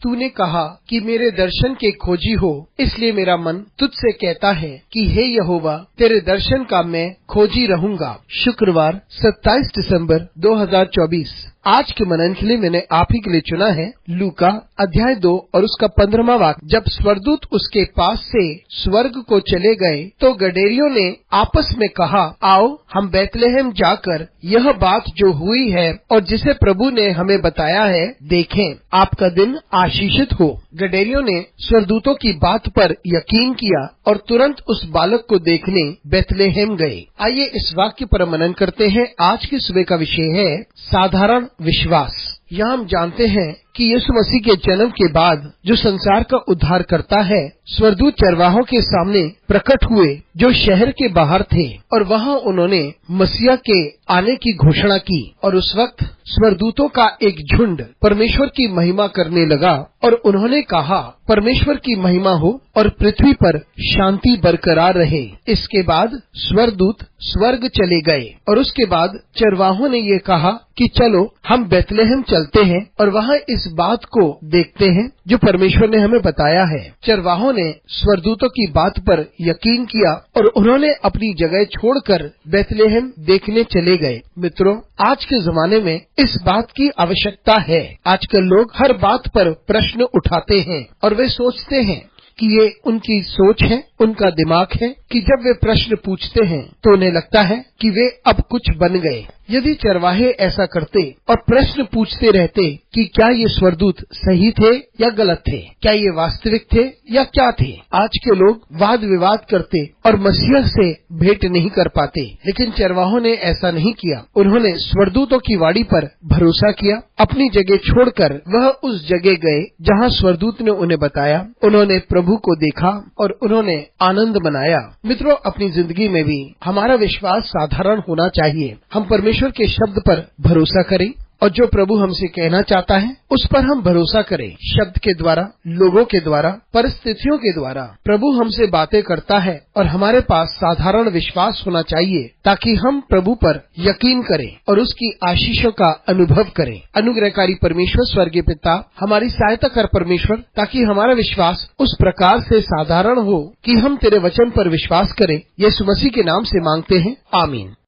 तूने कहा कि मेरे दर्शन के खोजी हो, इसलिए मेरा मन तुझसे कहता है कि हे यहोवा, तेरे दर्शन का मैं खोजी रहूंगा। शुक्रवार 27 दिसंबर 2024। आज के मनन के लिए मैंने आप ही के लिए चुना है लूका अध्याय 2 और उसका 15वां वाक्य। जब स्वर्गदूत उसके पास से स्वर्ग को चले गए तो गडेरियों ने आपस में कहा, आओ हम बैतलहम जाकर यह बात जो हुई है और जिसे प्रभु ने हमें बताया है देखें। आपका दिन आशीषित हो। गडेरियों ने स्वर्गदूतों की बात पर यकीन किया और तुरंत उस बालक को देखने बैतलहम गए। आइए इस वाक्य पर मनन करते हैं। आज की सुबह का विषय है साधारण विश्वास। यहाँ हम जानते हैं कि यीशु मसीह के जन्म के बाद जो संसार का उद्धार करता है, स्वर्गदूत चरवाहों के सामने प्रकट हुए जो शहर के बाहर थे और वहाँ उन्होंने मसीहा के आने की घोषणा की। और उस वक्त स्वर्गदूतों का एक झुंड परमेश्वर की महिमा करने लगा और उन्होंने कहा, परमेश्वर की महिमा हो और पृथ्वी पर शांति बरकरार रहे। इसके बाद स्वर्गदूत स्वर्ग चले गए और उसके बाद चरवाहों ने ये कहा कि चलो हम बैतलहम चलते हैं और वहाँ इस बात को देखते हैं जो परमेश्वर ने हमें बताया है। चरवाहों ने स्वर्गदूतों की बात पर यकीन किया और उन्होंने अपनी जगह छोड़कर बैतलहम देखने चले गए। मित्रों, आज के जमाने में इस बात की आवश्यकता है। आजकल लोग हर बात पर प्रश्न उठाते हैं और वे सोचते हैं कि ये उनकी सोच है, उनका दिमाग है कि जब वे प्रश्न पूछते हैं तो उन्हें लगता है कि वे अब कुछ बन गए। यदि चरवाहे ऐसा करते और प्रश्न पूछते रहते कि क्या ये स्वर्गदूत सही थे या गलत थे, क्या ये वास्तविक थे या क्या थे, आज के लोग वाद विवाद करते और मसीह से भेंट नहीं कर पाते। लेकिन चरवाहों ने ऐसा नहीं किया। उन्होंने स्वर्गदूतों की वाणी पर भरोसा किया। अपनी जगह छोड़कर वह उस जगह गए जहाँ स्वर्गदूत ने उन्हें बताया। उन्होंने प्रभु को देखा और उन्होंने आनंद मनाया। मित्रों, अपनी जिंदगी में भी हमारा विश्वास साधारण होना चाहिए। हम परमेश्वर के शब्द पर भरोसा करें और जो प्रभु हमसे कहना चाहता है उस पर हम भरोसा करें। शब्द के द्वारा, लोगों के द्वारा, परिस्थितियों के द्वारा प्रभु हमसे बातें करता है और हमारे पास साधारण विश्वास होना चाहिए ताकि हम प्रभु पर यकीन करें और उसकी आशीषों का अनुभव करें। अनुग्रहकारी परमेश्वर स्वर्गीय पिता, हमारी सहायता कर परमेश्वर, ताकि हमारा विश्वास उस प्रकार से साधारण हो कि हम तेरे वचन पर विश्वास करें। यीशु मसीह के नाम से मांगते हैं, आमीन।